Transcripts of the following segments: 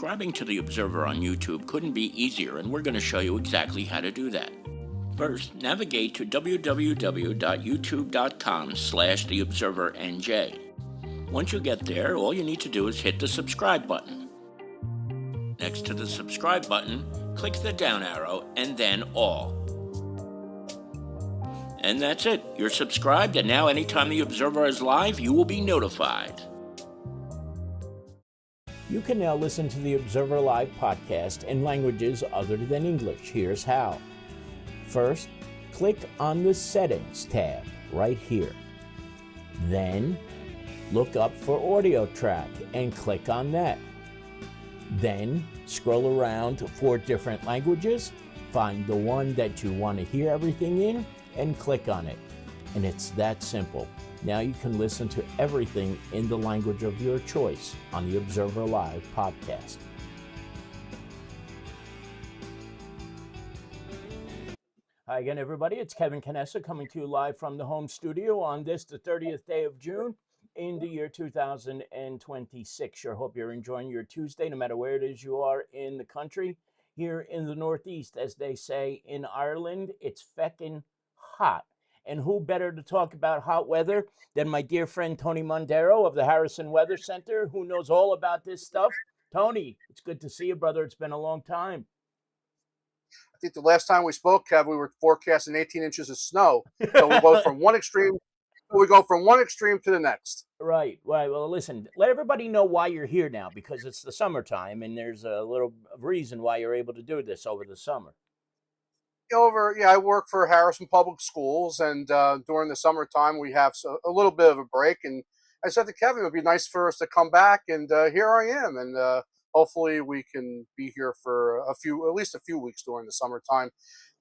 Subscribing to The Observer on YouTube couldn't be easier, and we're going to show you exactly how to do that. First, navigate to www.youtube.com/theobservernj. Once you get there, all you need to do is hit the subscribe button. Next to the subscribe button, click the down arrow and then all. And that's it. You're subscribed, and now anytime The Observer is live, you will be notified. You can now listen to the Observer Live podcast in languages other than English. Here's how. First, click on the Settings tab right here. Then, look up for audio track and click on that. Then, scroll around for different languages, find the one that you want to hear everything in, and click on it. And it's that simple. Now you can listen to everything in the language of your choice on the Observer Live podcast. Hi again, everybody. It's Kevin Canessa coming to you live from the home studio on this, the 30th day of June in the year 2026. Sure hope you're enjoying your Tuesday, no matter where it is you are in the country. Here in the Northeast, as they say in Ireland, it's feckin' hot. And who better to talk about hot weather than my dear friend Tony Mondero of the Harrison Weather Center, who knows all about this stuff. Tony, it's good to see you, brother. It's been a long time. I think the last time we spoke, Kev, we were forecasting 18 inches of snow. So we go from one extreme to the next. Right. Well, listen, let everybody know why you're here now, because it's the summertime, and there's a little reason why you're able to do this over the summer. I work for Harrison Public Schools, and during the summertime we have a little bit of a break. And I said to Kevin, it would be nice for us to come back, and here I am. And hopefully we can be here for at least a few weeks during the summertime.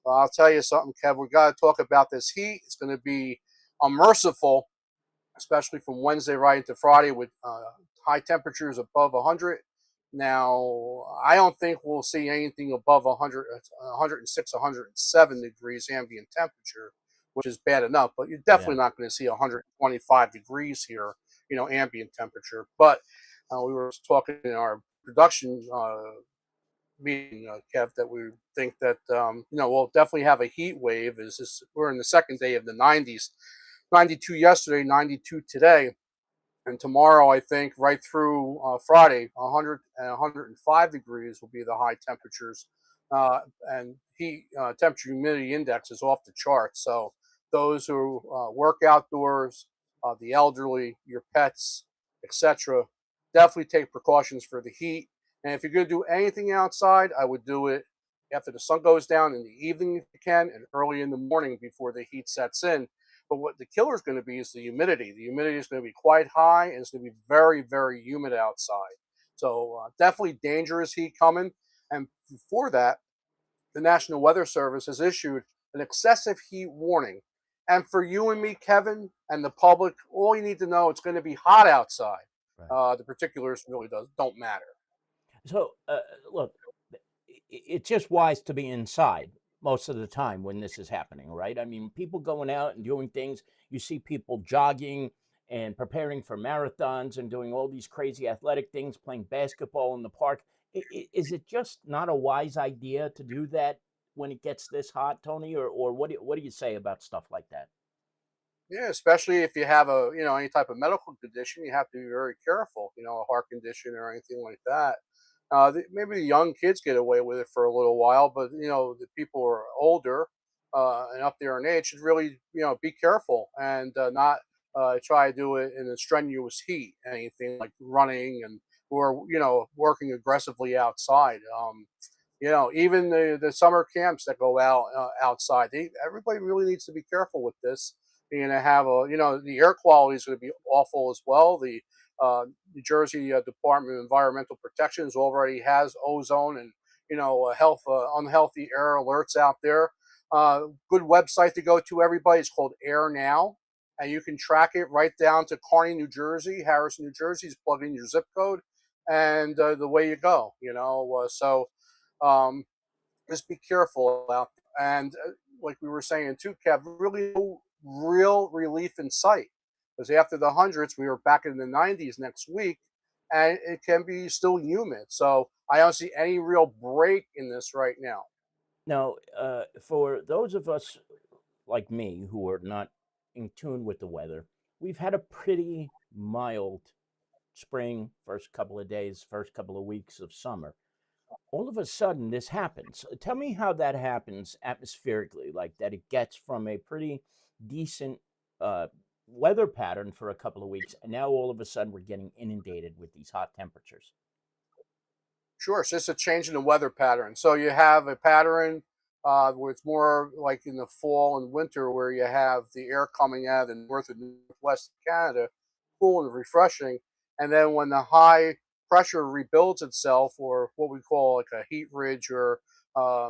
I'll tell you something, Kev. We got to talk about this heat. It's going to be unmerciful, especially from Wednesday right into Friday, with high temperatures above 100. Now, I don't think we'll see anything above 100, 106, 107 degrees ambient temperature, which is bad enough, but you're definitely not going to see 125 degrees here, ambient temperature. But we were talking in our production meeting, Kev, that we think that, we'll definitely have a heat wave. We're in the second day of the 90s, 92 yesterday, 92 today. And tomorrow, I think, right through Friday, 100 and 105 degrees will be the high temperatures. And heat temperature humidity index is off the charts. So those who work outdoors, the elderly, your pets, etc., definitely take precautions for the heat. And if you're going to do anything outside, I would do it after the sun goes down in the evening if you can, and early in the morning before the heat sets in. But what the killer is going to be is the humidity. The humidity is going to be quite high, and it's going to be very, very humid outside. So definitely dangerous heat coming. And before that, the National Weather Service has issued an excessive heat warning. And for you and me, Kevin, and the public, all you need to know, it's going to be hot outside. Right. The particulars really don't matter. So, look, it's just wise to be inside most of the time when this is happening, right? I mean, people going out and doing things. You see people jogging and preparing for marathons and doing all these crazy athletic things, playing basketball in the park. Is it just not a wise idea to do that when it gets this hot, Tony? Or what do you say about stuff like that? Yeah, especially if you have any type of medical condition, you have to be very careful, a heart condition or anything like that. Maybe the young kids get away with it for a little while, but the people who are older and up there in age should really be careful and not try to do it in a strenuous heat, anything like running and or working aggressively outside. Even the summer camps that go out outside, everybody really needs to be careful with this. You're going to have the air quality is going to be awful as well. The New Jersey Department of Environmental Protection already has ozone and unhealthy air alerts out there. Good website to go to, everybody. It's called Air Now, and you can track it right down to Kearney, New Jersey, Harrison, New Jersey. Just plug in your zip code, and the way you go. Just be careful out there. And like we were saying too, Kev, really no real relief in sight. Because after the hundreds, we were back in the 90s next week, and it can be still humid. So I don't see any real break in this right now. Now, for those of us like me who are not in tune with the weather, we've had a pretty mild spring, first couple of days, first couple of weeks of summer. All of a sudden, this happens. Tell me how that happens atmospherically, like that it gets from a pretty decent uh, weather pattern for a couple of weeks, and now all of a sudden we're getting inundated with these hot temperatures. Sure, it's just a change in the weather pattern. So you have a pattern where it's more like in the fall and winter, where you have the air coming out of the north and northwest of Canada, cool and refreshing. And then when the high pressure rebuilds itself, or what we call like a heat ridge, or high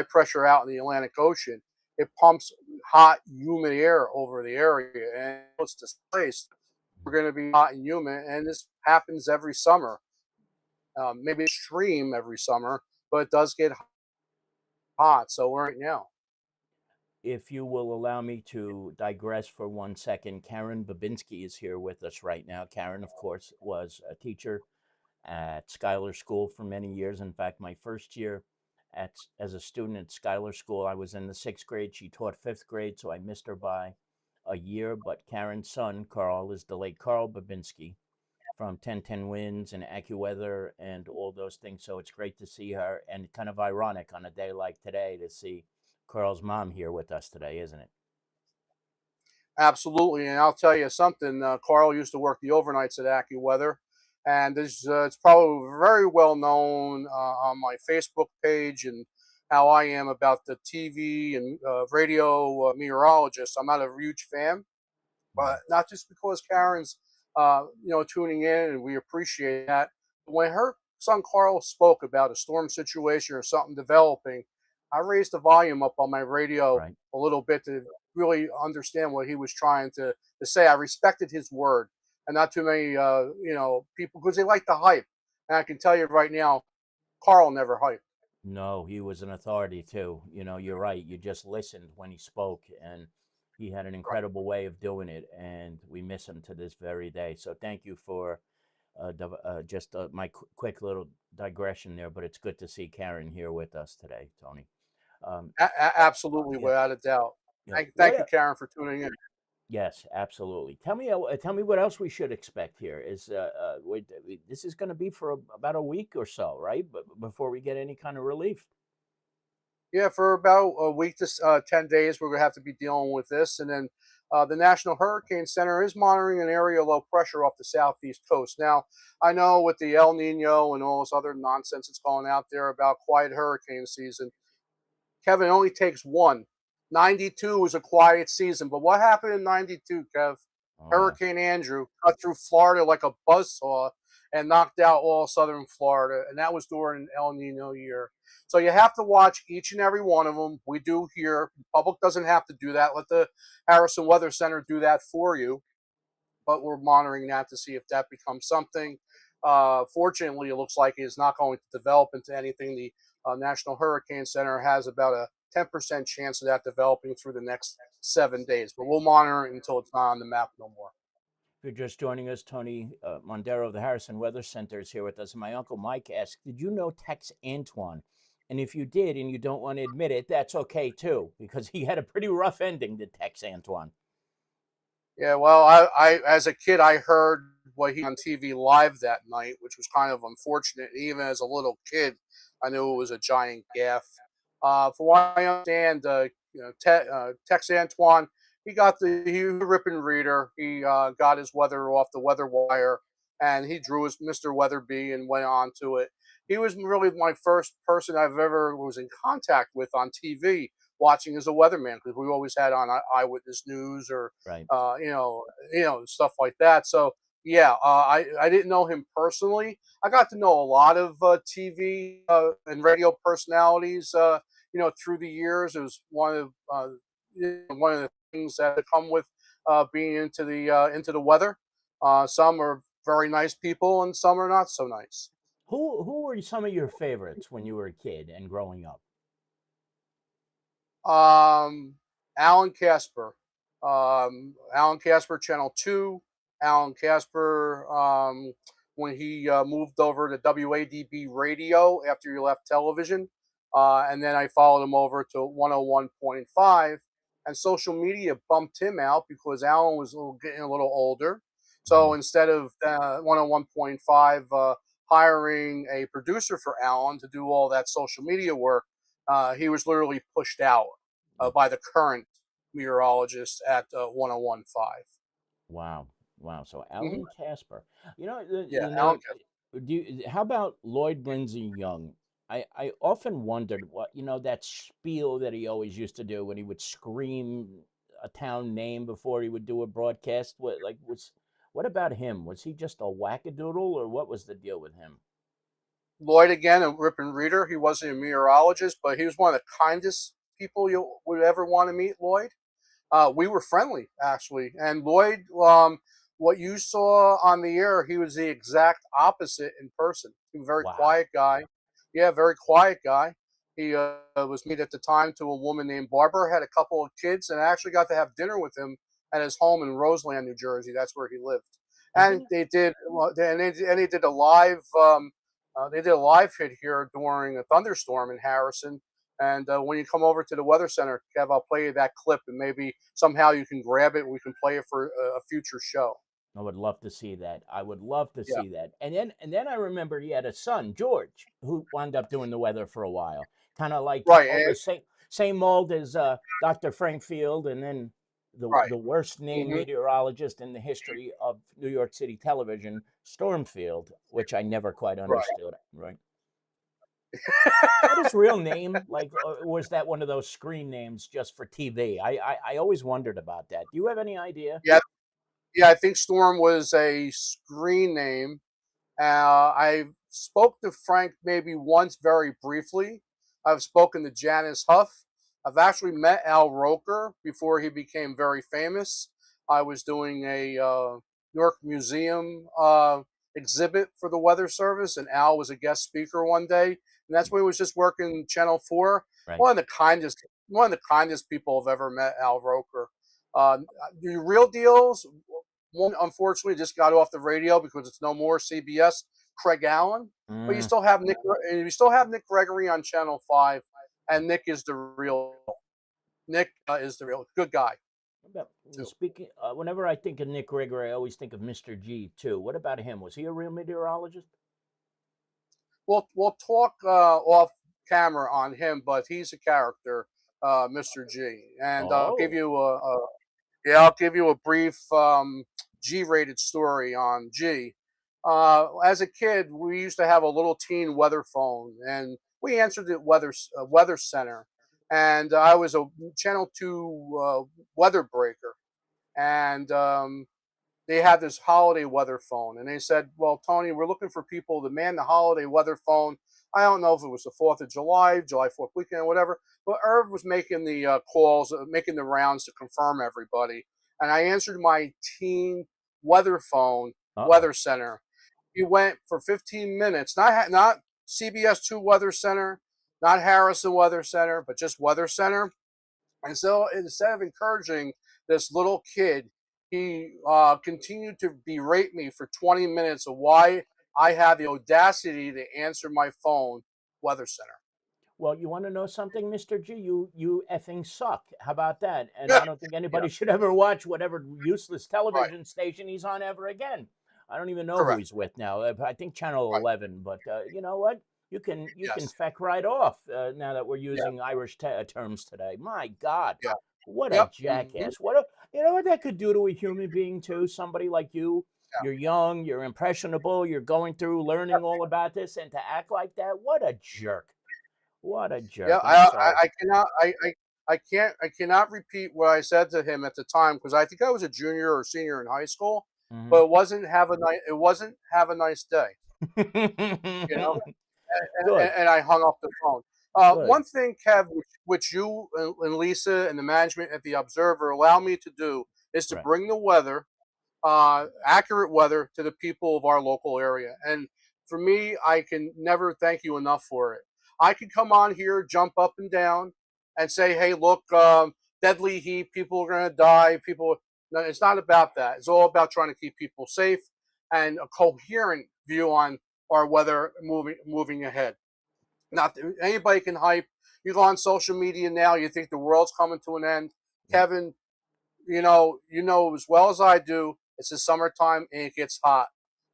pressure out in the Atlantic Ocean, it pumps hot, humid air over the area, and it's displaced. We're going to be hot and humid, and this happens every summer. Maybe extreme every summer, but it does get hot. So right now, If you will allow me to digress for 1 second, Karen Babinski is here with us right now. Karen, of course, was a teacher at Schuyler School for many years. In fact, my first year as a student at Schuyler School, I was in the sixth grade. She taught fifth grade, so I missed her by a year. But Karen's son, Carl, is the late Carl Babinski from 1010 Winds and AccuWeather and all those things. So it's great to see her, and kind of ironic on a day like today to see Carl's mom here with us today, isn't it? absolutely. And I'll tell you something. Carl used to work the overnights at AccuWeather, and this it's probably very well known on my Facebook page and how I am about the TV and radio meteorologist. I'm not a huge fan, Mm. but not just because Karen's, tuning in, and we appreciate that. When her son Carl spoke about a storm situation or something developing, I raised the volume up on my radio Right. a little bit to really understand what he was trying to say. I respected his word, and not too many, people, because they like the hype. And I can tell you right now, Carl never hyped. No, he was an authority too. You're right. You just listened when he spoke, and he had an Right. incredible way of doing it, and we miss him to this very day. So thank you for just my quick little digression there, but it's good to see Karen here with us today, Tony. Absolutely, Yeah, without a doubt. yeah. Thank you, Karen, for tuning in. Yes, absolutely. Tell me what else we should expect here. This is going to be for about a week or so, right? But before we get any kind of relief. Yeah, for about a week to 10 days, we're going to have to be dealing with this. And then the National Hurricane Center is monitoring an area of low pressure off the southeast coast. Now, I know with the El Nino and all this other nonsense that's going out there about quiet hurricane season, Kevin, it only takes one. 92 was a quiet season, but what happened in 92, Kev? Oh yeah. Hurricane Andrew cut through Florida like a buzzsaw and knocked out all southern Florida, and that was during an El Nino year. So you have to watch each and every one of them. We do here. The public doesn't have to do that. Let the Harrison Weather Center do that for you, but we're monitoring that to see if that becomes something. Fortunately, it looks like it is not going to develop into anything. The National Hurricane Center has about a 10% chance of that developing through the next 7 days, but we'll monitor it until it's not on the map no more. If you're just joining us, Tony Mondero of the Harrison Weather Center is here with us. My uncle Mike asked, "Did you know Tex Antoine?" And if you did, and you don't want to admit it, that's okay too, because he had a pretty rough ending to Tex Antoine. Yeah, well, I as a kid, I heard what he on TV live that night, which was kind of unfortunate. Even as a little kid, I knew it was a giant gaffe. From what I understand, Tex Antoine, he was a ripping reader. He got his weather off the weather wire, and he drew his Mr. Weatherby and went on to it. He was really my first person I've ever was in contact with on TV watching as a weatherman, because we always had on Eyewitness News or Right. stuff like that. So yeah, I didn't know him personally. I got to know a lot of TV and radio personalities. Through the years, it was one of the things that come with being into the weather. Some are very nice people, and some are not so nice. Who were some of your favorites when you were a kid and growing up? Um, Alan Casper, Alan Casper, Channel 2, Alan Casper, when he moved over to WADB radio after he left television. And then I followed him over to 101.5. And social media bumped him out because Alan was getting a little older. So Mhm. instead of 101.5 hiring a producer for Alan to do all that social media work, he was literally pushed out by the current meteorologist at 101.5. Wow. Wow. So Hmm. Alan Casper. Yeah, The Alan. name how about Lloyd Lindsay Young? I often wondered what, that spiel that he always used to do when he would scream a town name before he would do a broadcast. What about him? Was he just a wackadoodle or what was the deal with him? Lloyd again, a rip and reader. He wasn't a meteorologist, but he was one of the kindest people you would ever want to meet. Lloyd. We were friendly actually, and Lloyd, what you saw on the air, he was the exact opposite in person. He was a very Wow. quiet guy. Yeah, very quiet guy. He was married at the time to a woman named Barbara, had a couple of kids, and I actually got to have dinner with him at his home in Roseland, New Jersey. That's where he lived. Isn't And it? they did, and they did a live, they did a live hit here during a thunderstorm in Harrison. And when you come over to the Weather Center, Kev, I'll play you that clip, and maybe somehow you can grab it and we can play it for a future show. I would love to see that. I would love to Yeah. see that. And then I remember he had a son, George, who wound up doing the weather for a while. Kind of like Right. the same mold as Dr. Frank Field, and then Right. the worst named Hmm. meteorologist in the history of New York City television, Stormfield, which I never quite Right. understood. Right? Is that his real name? Like, or was that one of those screen names just for TV? I always wondered about that. Do you have any idea? Yeah. Yeah. I think Storm was a screen name. I spoke to Frank maybe once very briefly. I've spoken to Janice Huff. I've actually met Al Roker before he became very famous. I was doing a New York Museum exhibit for the Weather Service, and Al was a guest speaker one day. And that's when he was just working Channel 4. Right. One of the kindest people I've ever met, Al Roker. Uh, the real deals, one unfortunately just got off the radio because it's no more CBS. Craig Allen, but Mm. you still have Nick Gregory on Channel 5, and Nick is the real. Nick is the real good guy About too. speaking, whenever I think of Nick Gregory, I always think of Mr. G too. What about him? Was he a real meteorologist? We'll talk off camera on him, but he's a character, Mr. G, and Oh, I'll give you a brief G-rated story on G. As a kid, we used to have a little teen weather phone, and we answered the weather center. And I was a Channel 2 weather breaker, and they had this holiday weather phone, and they said, "Well, Tony, we're looking for people to man the holiday weather phone." I don't know if it was the 4th of July, July 4th weekend, or whatever, but Irv was making the calls, making the rounds to confirm everybody. And I answered my teen weather phone, uh-oh. Weather Center. He went for 15 minutes, not CBS 2 Weather Center, not Harrison Weather Center, but just Weather Center. And so instead of encouraging this little kid, he continued to berate me for 20 minutes of why I had the audacity to answer my phone, Weather Center. Well, you want to know something, Mr. G? You effing suck. How about that? And Yeah, I don't think yeah, anybody should ever watch whatever useless right, television station he's on ever again. I don't even know who correct, he's with now. I think Channel right, 11. But you know what? You can yes, feck right off now that we're yeah, using Irish terms today. My God, yeah, what a yep, hmm, jackass! You know what that could do to a human being too? Somebody like you. yeah, You're young. You're impressionable. You're going through learning all about this, and to act like that, what a jerk! What a yeah. jerk. I'm sorry. I cannot repeat what I said to him at the time because I think I was a junior or senior in high school, Mhm. but it wasn't have a nice day, you know. and, Good, and I hung up the phone. good. One thing, Kev, which you and Lisa and the management at the Observer allow me to do is to Right. bring the weather, accurate weather, to the people of our local area. And for me, I can never thank you enough for it. I can come on here, jump up and down, and say, "Hey, look, deadly heat, people are going to die." People, no, it's not about that. It's all about trying to keep people safe. and a coherent view on our weather moving ahead. Not anybody can hype. You go on social media now, you think the world's coming to an end. Yep. Kevin, you know as well as I do, it's the summertime and it gets hot.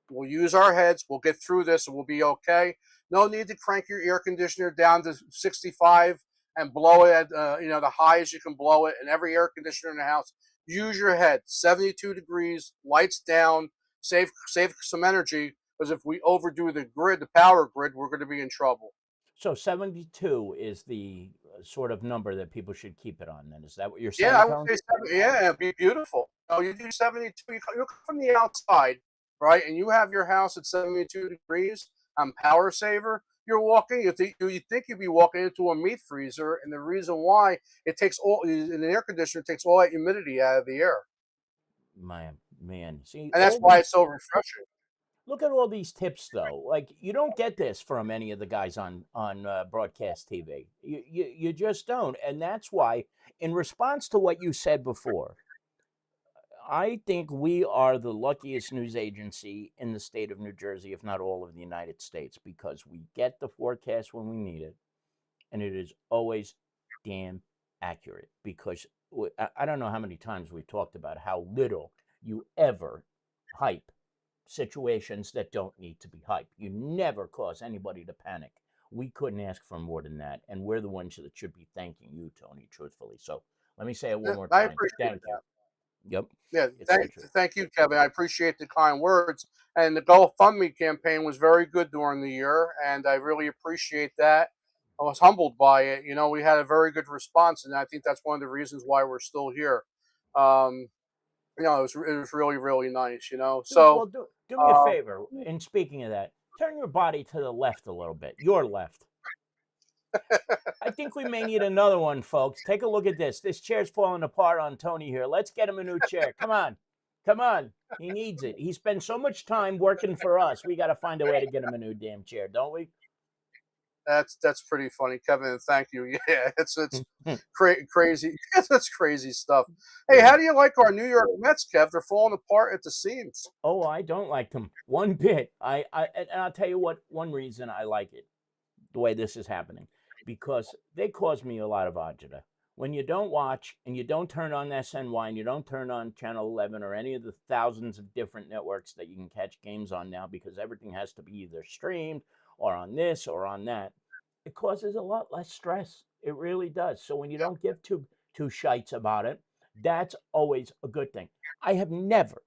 We'll use our heads. We'll get through this and we'll be okay. No need to crank your air conditioner down to 65 and blow it at the highest you can blow it. And every air conditioner in the house, use your head. 72 degrees, lights down, save some energy. Because if we overdo the power grid, we're going to be in trouble. So 72 is the sort of number that people should keep it on. Then is that what you're Yeah, saying, I would Tone? say 70. Yeah, it'd be beautiful. You do 72. You come from the outside, right, and you have your house at 72 degrees. Power saver. You're walking. You think you'd be walking into a meat freezer, and the reason why it takes all in an air conditioner takes all that humidity out of the air, Man, see and that's all why these. it's so refreshing. Look at all these tips, though. Like you don't get this from any of the guys on broadcast TV. You just don't, and that's why. In response to what you said before, I think we are the luckiest news agency in the state of New Jersey, if not all of the United States, because we get the forecast when we need it, and it is always damn accurate. Because I don't know how many times we've talked about how little you ever hype situations that don't need to be hyped. You never cause anybody to panic. We couldn't ask for more than that, and we're the ones that should be thanking you, Tony, truthfully. So let me say it one more I time. appreciate Thank you. that. Yep, Yeah, it's the truth. thank you, Kevin. I appreciate the kind words. And the GoFundMe campaign was very good during the year, and I really appreciate that. I was humbled by it. We had a very good response, and I think that's one of the reasons why we're still here. Um, it was really really nice. Well, So do me a uh, favor. In speaking of that, turn your body to the left a little bit. Your left. I think we may need another one, folks. Take a look at this. This chair's falling apart on Tony here. Let's get him a new chair. Come on. Come on. He needs it. He spends so much time working for us. We got to find a way to get him a new damn chair, don't we? that's pretty funny, Kevin. And thank you. Yeah, it's yeah. crazy. That's crazy stuff. Hey, how do you like our New York Mets, Kev? They're falling apart at the seams. Oh, I don't like them one bit. And I'll tell you what. One reason I like it, the way this is happening, because they cause me a lot of agita. When you don't watch and you don't turn on SNY and you don't turn on Channel 11 or any of the thousands of different networks that you can catch games on now, because everything has to be either streamed or on this or on that, it causes a lot less stress. It really does. So when you don't give two shites about it, that's always a good thing. I have never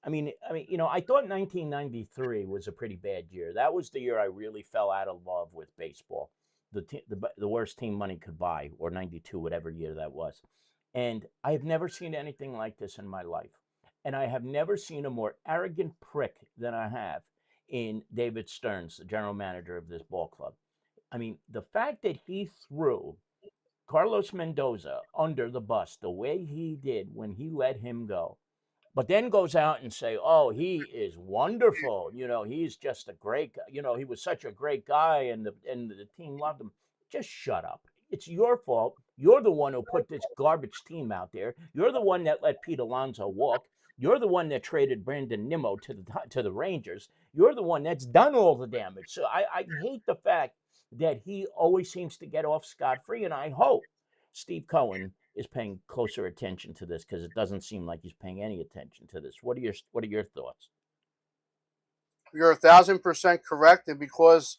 I thought 1993 was a pretty bad year. That was the year I really fell out of love with baseball. The worst team money could buy, or 92, whatever year that was. And I have never seen anything like this in my life. And I have never seen a more arrogant prick than I have in David Stearns, the general manager of this ball club. I mean, the fact that he threw Carlos Mendoza under the bus the way he did when he let him go, but then goes out and say, "Oh, he is wonderful. He's just a great. He was such a great guy, and the team loved him." Just shut up. It's your fault. You're the one who put this garbage team out there. You're the one that let Pete Alonso walk. You're the one that traded Brandon Nimmo to the Rangers. You're the one that's done all the damage. So I hate the fact that he always seems to get off scot free, and I hope Steve Cohen is paying closer attention to this, because it doesn't seem like he's paying any attention to this. What are your thoughts? You're 1,000% correct, and because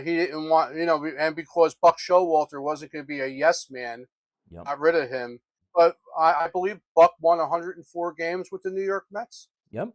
he didn't want, and because Buck Showalter wasn't going to be a yes man, Yep. got rid of him. But I believe Buck won 104 games with the New York Mets. Yep.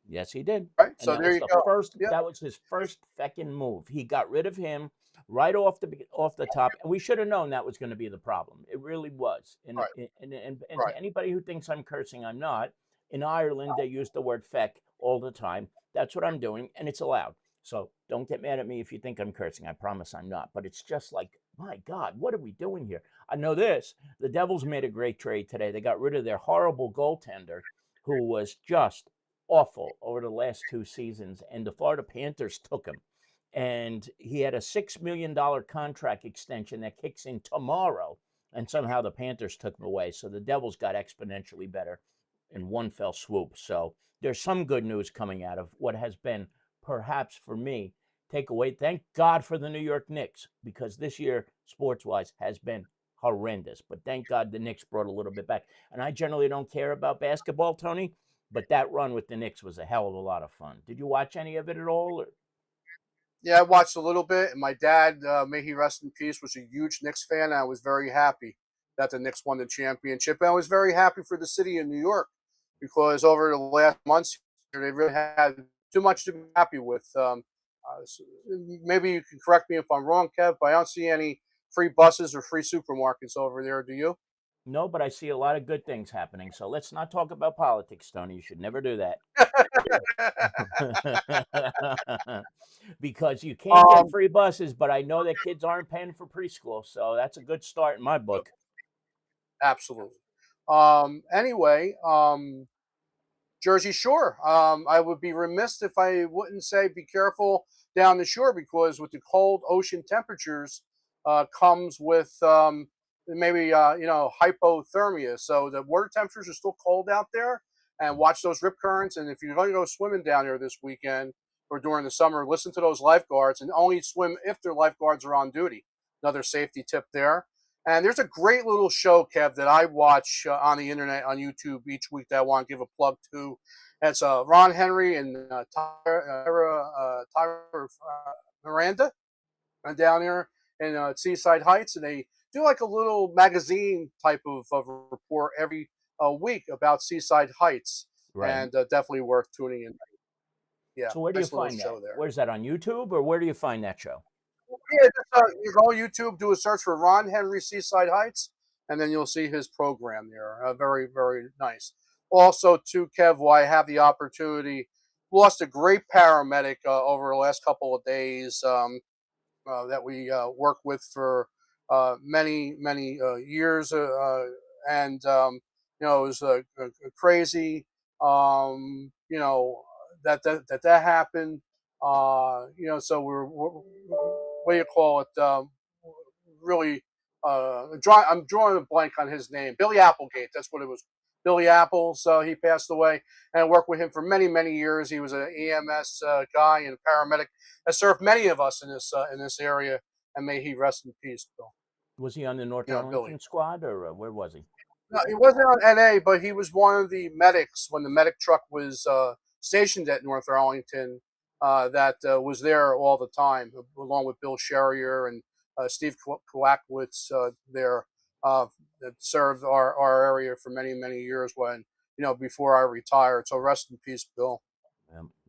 Yes, he did. Right. And So there you go. Yeah. that was his first feckin' move. He got rid of him right off the top, and we should have known that was going to be the problem. It really was. And Right. and Right. to anybody who thinks I'm cursing, I'm not. In Ireland, they use the word feck all the time. That's what I'm doing, and it's allowed. So don't get mad at me if you think I'm cursing. I promise I'm not. But it's just like, my God, what are we doing here? I know this. The Devils made a great trade today. They got rid of their horrible goaltender, who was just awful over the last two seasons, and the Florida Panthers took him. And he had a $6 million contract extension that kicks in tomorrow, and somehow the Panthers took him away. So the Devils got exponentially better. in one fell swoop. So there's some good news coming out of what has been, perhaps for me, takeaway. Thank God for the New York Knicks, because this year, sports wise, has been horrendous. But thank God the Knicks brought a little bit back. And I generally don't care about basketball, Tony, but that run with the Knicks was a hell of a lot of fun. Did you watch any of it at all? Or? Yeah, I watched a little bit, and my dad, may he rest in peace, was a huge Knicks fan. And I was very happy that the Knicks won the championship. And I was very happy for the city of New York because over the last months, they really had too much to be happy with. Maybe you can correct me if I'm wrong, Kev, but I don't see any free buses or free supermarkets over there. Do you? No, but I see a lot of good things happening. So let's not talk about politics, Tony. You should never do that. Because you can't get um, free buses, but I know that kids aren't paying for preschool. So that's a good start in my book. Absolutely. Anyway, Jersey Shore. I would be remiss if I wouldn't say be careful down the shore because with the cold ocean temperatures comes with maybe hypothermia. So the water temperatures are still cold out there, and watch those rip currents. And if you're going to go swimming down there this weekend or during the summer, listen to those lifeguards and only swim if their lifeguards are on duty. Another safety tip there. And there's a great little show, Kev, that I watch on the internet on YouTube each week that I want to give a plug to. It's Ron Henry and Tyra Miranda down there in Seaside Heights, and they do like a little magazine type of report every week about Seaside Heights, Right. and definitely worth tuning in. Yeah, So where do you nice little find that? show there. Where's that, on YouTube, or where do you find that show? Yeah, just, you go on YouTube, do a search for Ron Henry Seaside Heights, and then you'll see his program there. Very, very nice. Also, too, Kev, while I have the opportunity, lost a great paramedic over the last couple of days that we worked with for many, many years. And, it was crazy, that happened. So we're what do you call it? Really, I'm drawing a blank on his name. Billy Applegate. That's what it was. Billy Apples. He passed away, and I worked with him for many, many years. He was an EMS guy and a paramedic that served many of us in this area. And may he rest in peace, Bill. Was he on the North Billy. Arlington squad, or where was he? No, he wasn't on NA, but he was one of the medics when the medic truck was stationed at North Arlington. That was there all the time, along with Bill Sherrier and Steve Kowakowitz there that served our area for many, many years when, before I retired. So rest in peace, Bill.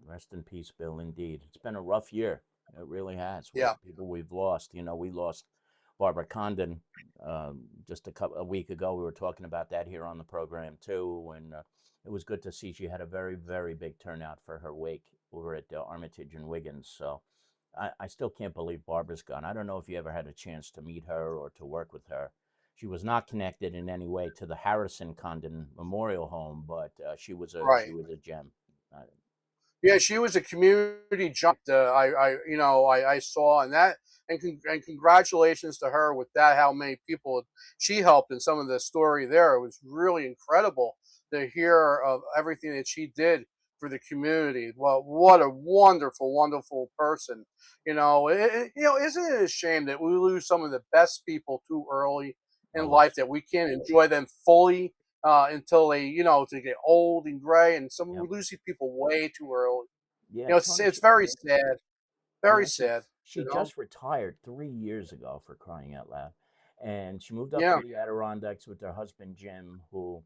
Rest in peace, Bill. Indeed, it's been a rough year. It really has. With Yeah. the people we've lost. We lost Barbara Condon just a week ago. We were talking about that here on the program too, and it was good to see she had a very, very big turnout for her wake over at Armitage and Wiggins. So I still can't believe Barbara's gone. I don't know if you ever had a chance to meet her or to work with her. She was not connected in any way to the Harrison Condon Memorial Home, but she was Right. a gem. Yeah, she was a community jump. I saw, and that, and congratulations to her with that. How many people she helped, and some of the story there, it was really incredible to hear of everything that she did for the community. Well, what a wonderful, wonderful person. Isn't it a shame that we lose some of the best people too early in Oh, life, that we can't enjoy them fully until they, to get old and gray, and yeah, we lose these people way too early. yeah. Tony, It's very sad, very she sad. she just retired 3 years ago, for crying out loud, and she moved up Yeah, to the Adirondacks with her husband Jim, who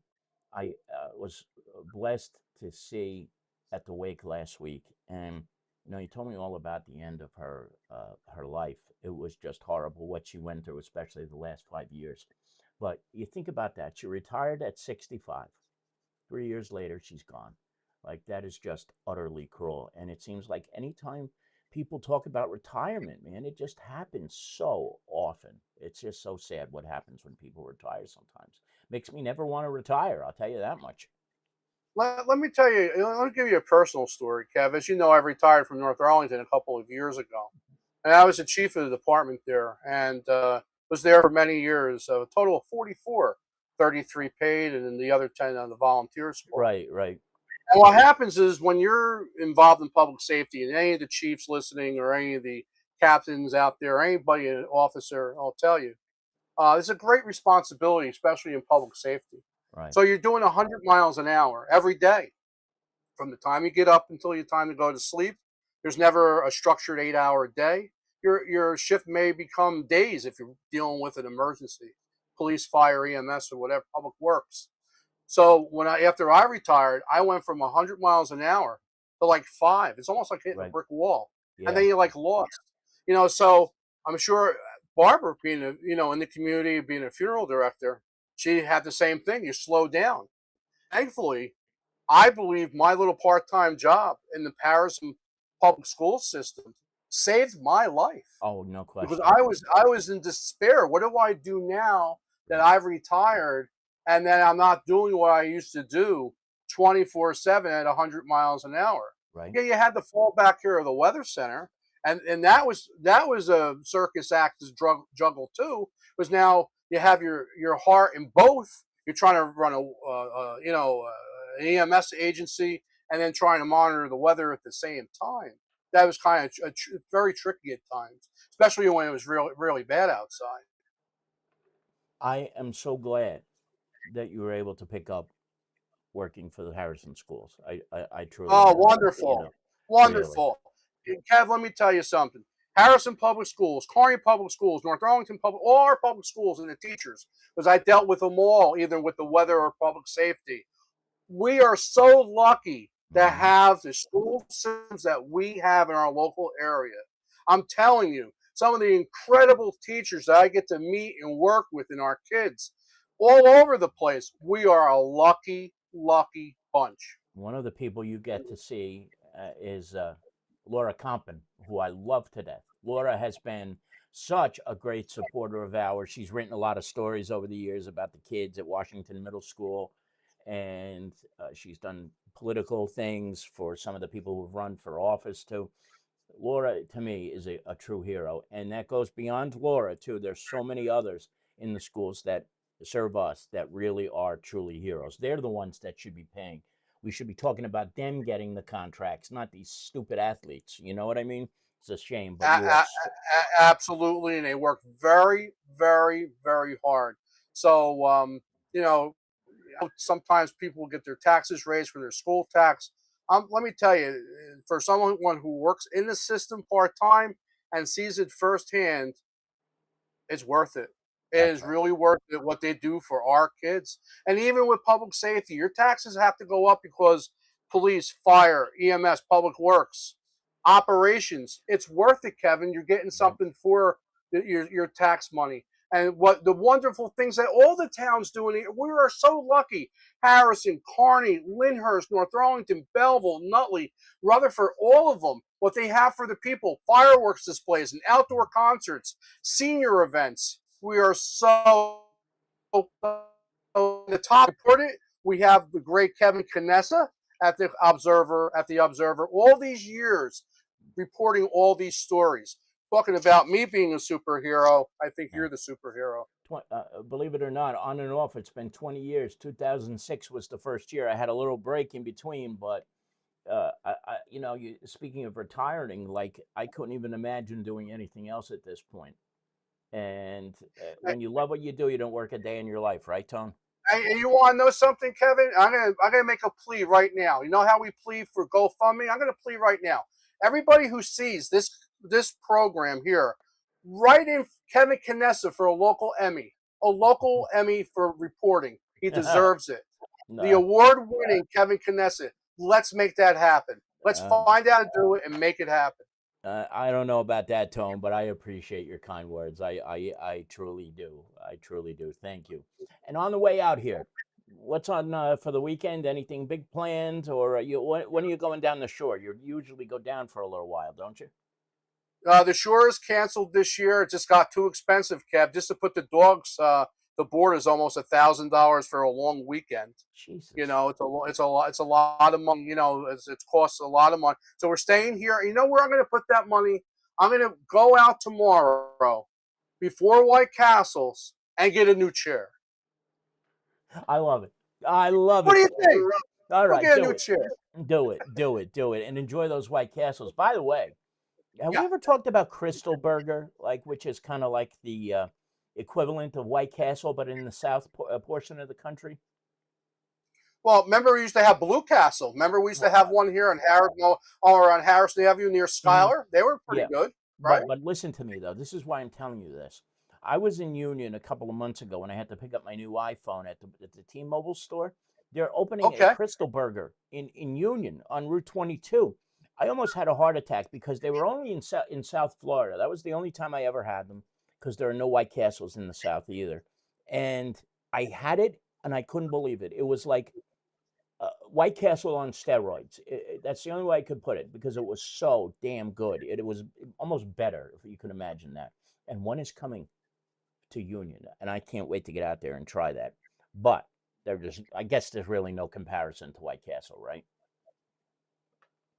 I was blessed to see at the wake last week. And he told me all about the end of her life. It was just horrible what she went through, especially the last 5 years. But you think about that. She retired at 65. 3 years later, she's gone. Like, that is just utterly cruel. And it seems like anytime people talk about retirement, man, it just happens so often. It's just so sad what happens when people retire sometimes. Makes me never want to retire, I'll tell you that much. let me tell you. Let me give you a personal story, Kev. As you know, I retired from North Arlington a couple of years ago, and I was the chief of the department there, and was there for many years. A total of 44 33 paid, and then the other 10 on the volunteer squad. Right, right. And what happens is when you're involved in public safety, and any of the chiefs listening, or any of the captains out there, or anybody, an officer, I'll tell you, it's a great responsibility, especially in public safety. Right. So you're doing 100 miles an hour every day, from the time you get up until your time to go to sleep. There's never a structured 8-hour day. Your shift may become days if you're dealing with an emergency, police, fire, EMS, or whatever, public works. So after I retired, I went from 100 miles an hour to like 5. It's almost like hitting a Right. brick wall, and Yeah. then you're like lost. So I'm sure Barbara, being in the community, being a funeral director, she had the same thing. You slow down. Thankfully, I believe my little part-time job in the Patterson public school system saved my life, Oh, no because question. I was in despair. What do I do now that I've retired, and then I'm not doing what I used to do 24/7 at 100 miles an hour? Right. Yeah, you had the fallback here of the weather center, and that was a circus act to juggle too. Was now you have your heart in both. You're trying to run an EMS agency, and then trying to monitor the weather at the same time. That was kind of very tricky at times, especially when it was really, really bad outside. I am so glad that you were able to pick up working for the Harrison schools. I truly Oh, am. wonderful, Really. wonderful. Kev, let me tell you something. Harrison Public Schools, Kearney Public Schools, North Arlington Public, all our public schools, and the teachers, because I dealt with them all, either with the weather or public safety. We are so lucky to Mhm. have the school systems that we have in our local area. I'm telling you, some of the incredible teachers that I get to meet and work with, in our kids all over the place. We are a lucky, lucky bunch. One of the people you get to see is Laura Compton, who I love to death. Laura has been such a great supporter of ours. She's written a lot of stories over the years about the kids at Washington Middle School, and she's done political things for some of the people who've run for office too. Laura, to me, is a true hero, and that goes beyond Laura too. There's so many others in the schools that serve us that really are truly heroes. They're the ones that should be paying. We should be talking about them getting the contracts, not these stupid athletes. You know what I mean? It's a shame, but you are. Absolutely, and they work very, very, very hard. So, you know, sometimes people get their taxes raised from their school tax. Let me tell you, for someone who works in the system part time and sees it firsthand, it's worth it. It That's is right. really worth it what they do for our kids. And even with public safety, your taxes have to go up because police, fire, EMS, public works, operations. It's worth it, Kevin. You're getting Right. something for your tax money. And what the wonderful things that all the towns do, and we are so lucky. Harrison, Kearney, Lyndhurst, North Arlington, Belleville, Nutley, Rutherford, all of them, what they have for the people, fireworks displays and outdoor concerts, senior events. We are so the top report. We have the great Kevin Canessa at the Observer. All these years reporting all these stories, talking about me being a superhero. I think Yeah. you're the superhero. Believe it or not, on and off, it's been 20 years. 2006 was the first year. I had a little break in between, but speaking of retiring, like I couldn't even imagine doing anything else at this point. And when you love what you do, you don't work a day in your life, right, Tone? And you want to know something, Kevin? I'm gonna make a plea right now. You know how we plead for GoFundMe? I'm gonna plea right now. Everybody who sees this program here, write in Kevin Canessa for a local Emmy for reporting. He deserves it. The No, award-winning Kevin Canessa. Let's make that happen. Let's uh, find out and do it and make it happen. I don't know about that, Tone, but I appreciate your kind words. I truly do. I truly do. Thank you. And on the way out here, what's on for the weekend? Anything big planned, or when are you going down the shore? You usually go down for a little while, don't you? The Shore is canceled this year. It just got too expensive, Kev. Just to put the dogs, the board is almost $1,000 for a long weekend. You Jesus. know, it's a lot of money. You know, it costs a lot of money. So we're staying here. You know where I'm going to put that money? I'm going to go out tomorrow before White Castles and get a new chair. I love it. I love What it. do you think? All Go right, get a do new it. chair. Do it. Do it. Do it. And enjoy those White Castles. By the way, have we Yeah. ever talked about Crystal Burger, like which is kind of like the equivalent of White Castle, but in the portion of the country? Well, remember we used to have Blue Castle. Remember we used to have one here on Harrison Avenue near Mm-hmm. Schuyler. They were pretty Yeah. good, right? But listen to me though. This is why I'm telling you this. I was in Union a couple of months ago when I had to pick up my new iPhone at the T-Mobile store. They're opening a Okay. Crystal Burger in Union on Route 22. I almost had a heart attack because they were only in South Florida. That was the only time I ever had them because there are no White Castles in the South either. And I had it and I couldn't believe it. It was like White Castle on steroids. That's the only way I could put it because it was so damn good. It was almost better, if you can imagine that. And one is coming to Union, and I can't wait to get out there and try that. But I guess there's really no comparison to White Castle, right?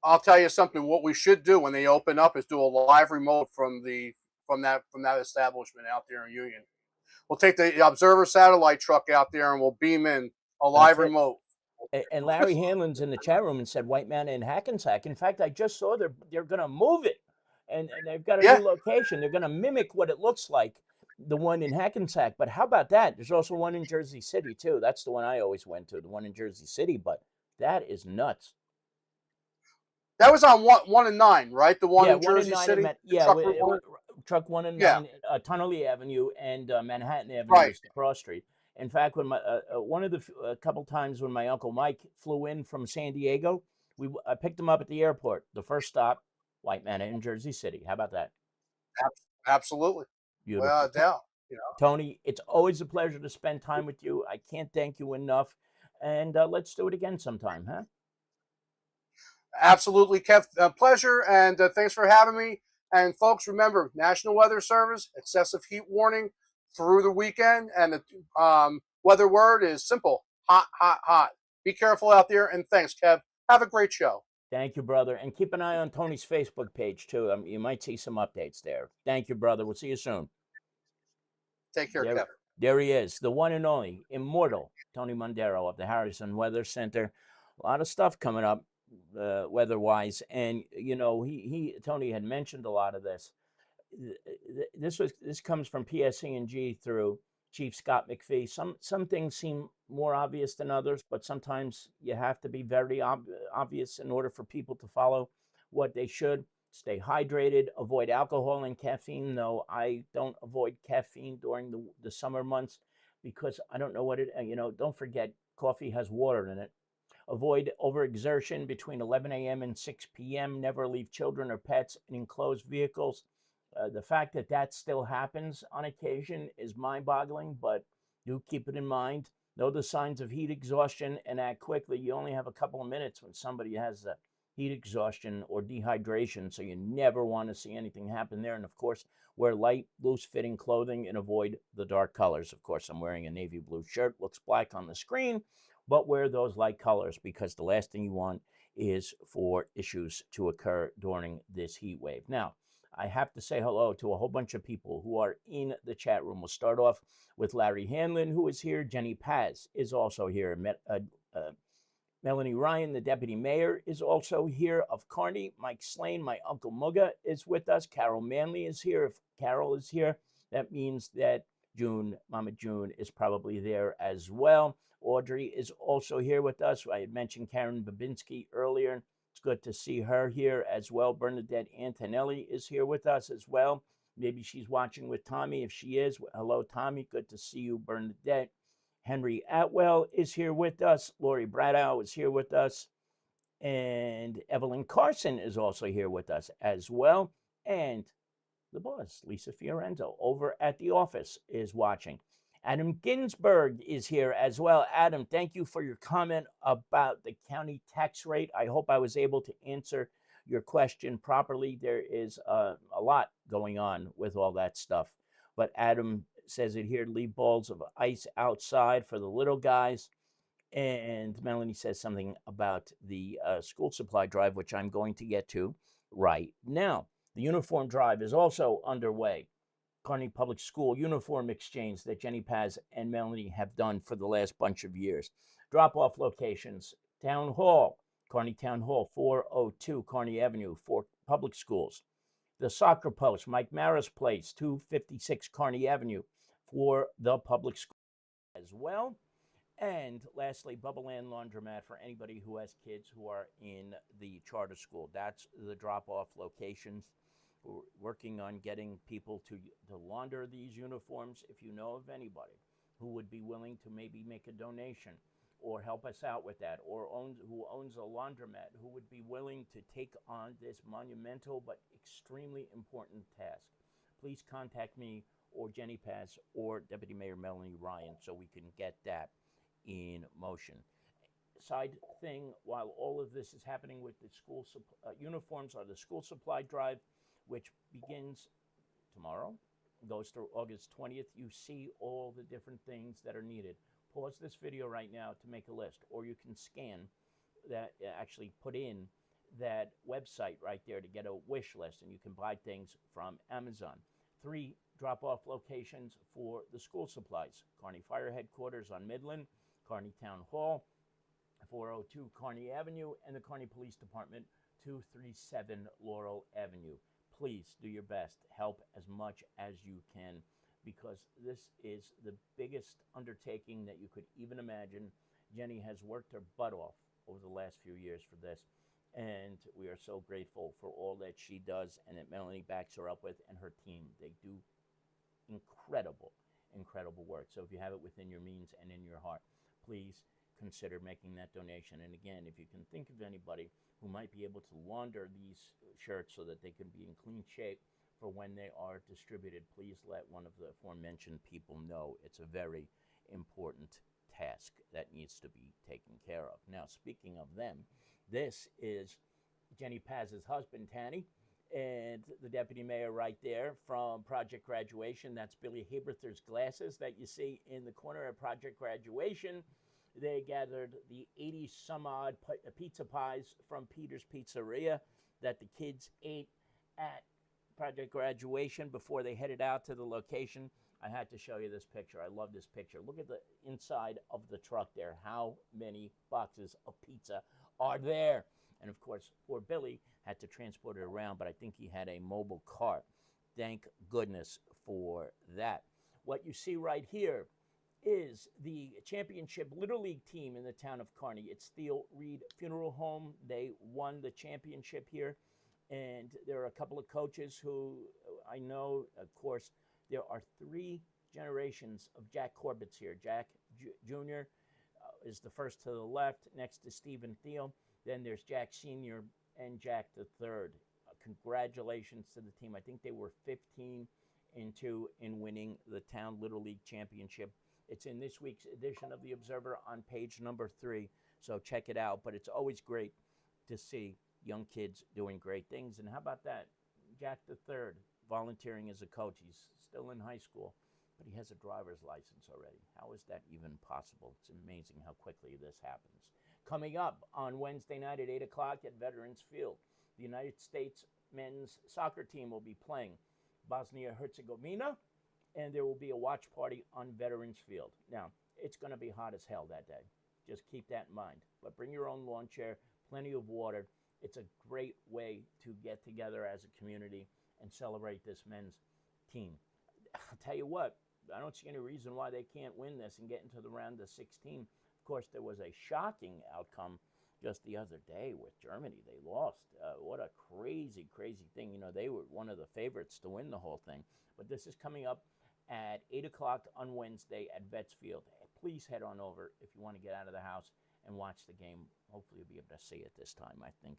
I'll tell you something. What we should do when they open up is do a live remote from that establishment out there in Union. We'll take the Observer satellite truck out there and we'll beam in a That's live it. remote. And Larry Hanlon's in the chat room and said White Manor in Hackensack. In fact, I just saw they're going to move it, and they've got a Yeah, new location. They're going to mimic what it looks like, the one in Hackensack. But how about that? There's also one in Jersey City too. That's the one I always went to, the one in Jersey City. But that is nuts. that was on 1 and 9, right? The one Yeah, in one and Jersey nine City. truck one and Yeah, nine, Tunnelly Avenue and Manhattan Avenue right. is the cross street. In fact, when one of the a couple times when my uncle Mike flew in from San Diego, I picked him up at the airport. The first stop, White Manor in Jersey City. How about that? Absolutely, Beautiful. without a doubt. You know, Tony, it's always a pleasure to spend time with you. I can't thank you enough. And let's do it again sometime, huh? absolutely, Kev. Pleasure, and thanks for having me. And folks, remember, National Weather Service excessive heat warning through the weekend, and the weather word is simple: hot, hot, hot. Be careful out there, and thanks, Kev. Have a great show. Thank you, brother. And keep an eye on Tony's Facebook page, too. You might see some updates there. Thank you, brother. We'll see you soon. Take care, There, Kev. there he is, the one and only immortal Tony Mondero of the Harrison Weather Center. A lot of stuff coming up weather-wise. And, you know, Tony had mentioned a lot of this. This comes from PSE&G through Chief Scott McPhee. Some things seem more obvious than others, but sometimes you have to be very obvious in order for people to follow what they should. Stay hydrated, avoid alcohol and caffeine. No, I don't avoid caffeine during the summer months because I don't know what it, don't forget coffee has water in it. Avoid overexertion between 11 a.m. and 6 p.m. Never leave children or pets in enclosed vehicles. The fact that that still happens on occasion is mind-boggling, but do keep it in mind. Know the signs of heat exhaustion and act quickly. You only have a couple of minutes when somebody has heat exhaustion or dehydration, so you never want to see anything happen there. And of course, wear light, loose-fitting clothing and avoid the dark colors. Of course, I'm wearing a navy blue shirt. Looks black on the screen, but wear those light colors because the last thing you want is for issues to occur during this heat wave. Now, I have to say hello to a whole bunch of people who are in the chat room. We'll start off with Larry Hanlon, who is here. Jenny Paz is also here. Melanie Ryan, the deputy mayor, is also here of Kearney. Mike Slane, my Uncle Mugga, is with us. Carol Manley is here. If Carol is here, that means that Mama June, is probably there as well. Audrey is also here with us. I had mentioned Karen Babinski earlier. It's good to see her here as well. Bernadette Antonelli is here with us as well. Maybe she's watching with Tommy. If she is, hello, Tommy. Good to see you, Bernadette. Henry Atwell is here with us. Lori Bradow is here with us. And Evelyn Carson is also here with us as well. And the boss, Lisa Fiorenzo, over at the office is watching. Adam Ginsberg is here as well. Adam, thank you for your comment about the county tax rate. I hope I was able to answer your question properly. There is a lot going on with all that stuff. But Adam says it here, leave balls of ice outside for the little guys. And Melanie says something about the school supply drive, which I'm going to get to right now. The uniform drive is also underway. Kearney Public School uniform exchange that Jenny Paz and Melanie have done for the last bunch of years. Drop-off locations, Town Hall, Kearney Town Hall, 402 Kearney Avenue for public schools. The Soccer Post, Mike Mara's Place, 256 Kearney Avenue for the public school as well. And lastly, Bubba Land Laundromat for anybody who has kids who are in the charter school. That's the drop-off locations. We're working on getting people to launder these uniforms. If you know of anybody who would be willing to maybe make a donation or help us out with that, or who owns a laundromat, who would be willing to take on this monumental but extremely important task, please contact me or Jenny Paz or Deputy Mayor Melanie Ryan so we can get that in motion. Side thing, while all of this is happening with the school uniforms, are the school supply drive, which begins tomorrow, goes through August 20th. You see all the different things that are needed. Pause this video right now to make a list, or you can scan that, actually put in that website right there to get a wish list, and you can buy things from Amazon. 3 drop-off locations for the school supplies: Kearney Fire Headquarters on Midland, Kearney Town Hall, 402 Kearney Avenue, and the Kearney Police Department, 237 Laurel Avenue. Please do your best. Help as much as you can, because this is the biggest undertaking that you could even imagine. Jenny has worked her butt off over the last few years for this, and we are so grateful for all that she does and that Melanie backs her up with, and her team. They do incredible, incredible work. So if you have it within your means and in your heart, please consider making that donation. And again, if you can think of anybody who might be able to launder these shirts so that they can be in clean shape for when they are distributed, please let one of the aforementioned people know. It's a very important task that needs to be taken care of. Now, speaking of them, this is Jenny Paz's husband, Tanny, and the deputy mayor right there from Project Graduation. That's Billy Heberther's glasses that you see in the corner of Project Graduation. They gathered the 80 some odd pizza pies from Peter's Pizzeria that the kids ate at Project Graduation before they headed out to the location. I had to show you this picture. I love this picture. Look at the inside of the truck there. How many boxes of pizza are there? And of course, poor Billy had to transport it around, but I think he had a mobile cart. Thank goodness for that. What you see right here is the championship Little League team in the town of Kearney. It's Theo Reed Funeral Home. They won the championship here. And there are a couple of coaches who I know, of course, there are 3 generations of Jack Corbett's here. Jack Jr. Is the first to the left, next to Stephen Theo. Then there's Jack Sr. and Jack III. Congratulations to the team. I think they were 15-2 in winning the town Little League championship. It's in this week's edition of The Observer on page number 3, so check it out. But it's always great to see young kids doing great things. And how about that? Jack III volunteering as a coach. He's still in high school, but he has a driver's license already. How is that even possible? It's amazing how quickly this happens. Coming up on Wednesday night at 8 o'clock at Veterans Field, the United States men's soccer team will be playing Bosnia-Herzegovina, and there will be a watch party on Veterans Field. Now, it's going to be hot as hell that day. Just keep that in mind. But bring your own lawn chair, plenty of water. It's a great way to get together as a community and celebrate this men's team. I'll tell you what, I don't see any reason why they can't win this and get into the round of 16. Of course, there was a shocking outcome just the other day with Germany. They lost. What a crazy, crazy thing. You know, they were one of the favorites to win the whole thing. But this is coming up at 8 o'clock on Wednesday at Vets Field. Please head on over if you want to get out of the house and watch the game. Hopefully you'll be able to see it this time. I think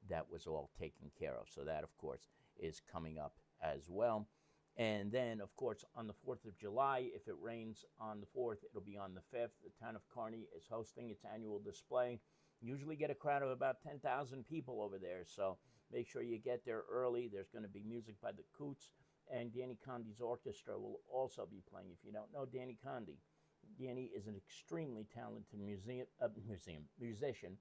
that was all taken care of. So that, of course, is coming up as well. And then, of course, on the 4th of July, if it rains on the 4th, it'll be on the 5th. The town of Kearney is hosting its annual display. Usually get a crowd of about 10,000 people over there, so make sure you get there early. There's going to be music by the Coots, and Danny Condi's orchestra will also be playing. If you don't know Danny Condi, Danny is an extremely talented musician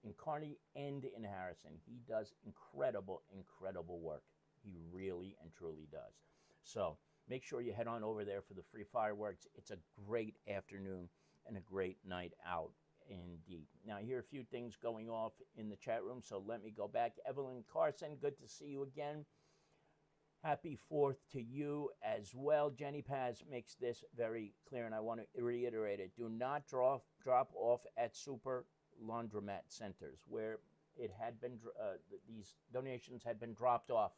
in Kearney and in Harrison. He does incredible, incredible work. He really and truly does. So make sure you head on over there for the free fireworks. It's a great afternoon and a great night out indeed. Now, I hear a few things going off in the chat room, so let me go back. Evelyn Carson, good to see you again. Happy 4th to you as well. Jenny Paz makes this very clear, and I want to reiterate it. Do not drop off at super laundromat centers where it had been these donations had been dropped off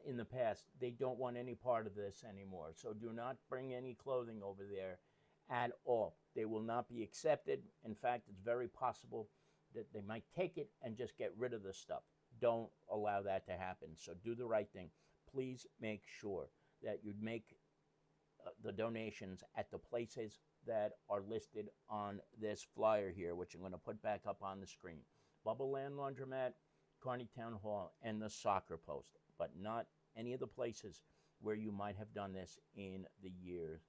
in the past. They don't want any part of this anymore. So do not bring any clothing over there at all. They will not be accepted. In fact, it's very possible that they might take it and just get rid of the stuff. Don't allow that to happen. So do the right thing. Please make sure that you make the donations at the places that are listed on this flyer here, which I'm going to put back up on the screen. Bubble Land Laundromat, Kearney Town Hall, and the Soccer Post, but not any of the places where you might have done this in the years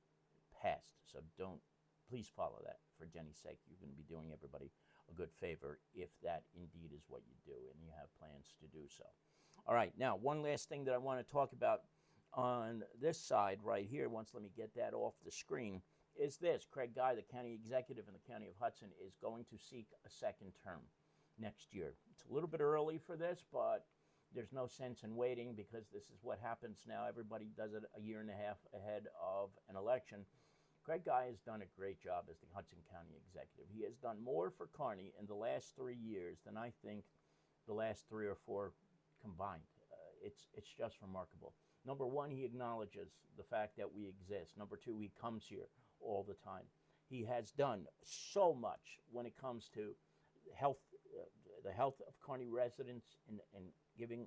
past. So please follow that for Jenny's sake. You're going to be doing everybody a good favor if that indeed is what you do and you have plans to do so. All right, now one last thing that I want to talk about on this side right here, let me get that off the screen, is this. Craig Guy, the county executive in the county of Hudson, is going to seek a second term next year. It's a little bit early for this, but there's no sense in waiting because this is what happens now. Everybody does it a year and a half ahead of an election. Craig Guy has done a great job as the Hudson County executive. He has done more for Kearney in the last 3 years than I think the last 3 or 4 combined. It's just remarkable. Number one, he acknowledges the fact that we exist. Number two, he comes here all the time. He has done so much when it comes to health, the health of Kearney residents, and giving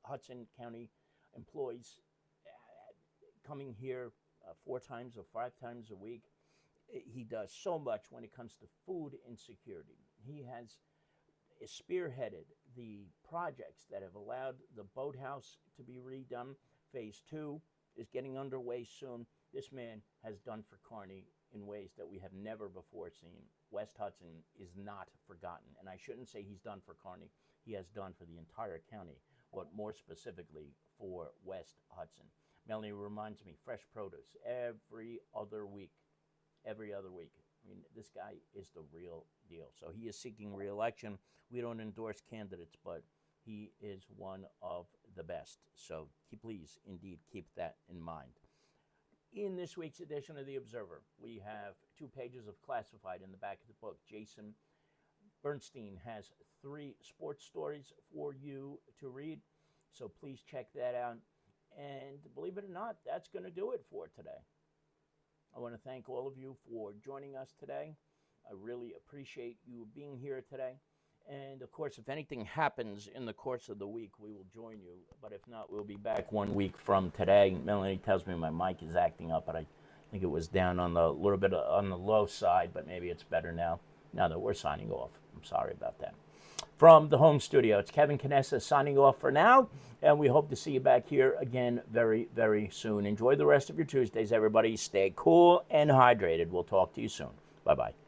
Hudson County employees coming here 4 times or 5 times a week. He does so much when it comes to food insecurity. He has spearheaded the projects that have allowed the boathouse to be redone. Phase 2 is getting underway soon. This man has done for Kearney in ways that we have never before seen. West Hudson is not forgotten. And I shouldn't say he's done for Kearney. He has done for the entire county, but more specifically for West Hudson. Melanie reminds me, fresh produce every other week. Every other week. I mean, this guy is the real deal. So he is seeking re-election. We don't endorse candidates, but he is one of the best. So please, indeed, keep that in mind. In this week's edition of The Observer, we have 2 pages of classified in the back of the book. Jason Bernstein has 3 sports stories for you to read. So please check that out. And believe it or not, that's going to do it for today. I want to thank all of you for joining us today. I really appreciate you being here today. And of course, if anything happens in the course of the week, we will join you. But if not, we'll be back 1 week from today. Melanie tells me my mic is acting up, but I think it was down on the little bit on the low side, but maybe it's better now that we're signing off. I'm sorry about that. From the home studio, it's Kevin Canessa signing off for now, and we hope to see you back here again very, very soon. Enjoy the rest of your Tuesdays, everybody. Stay cool and hydrated. We'll talk to you soon. Bye-bye.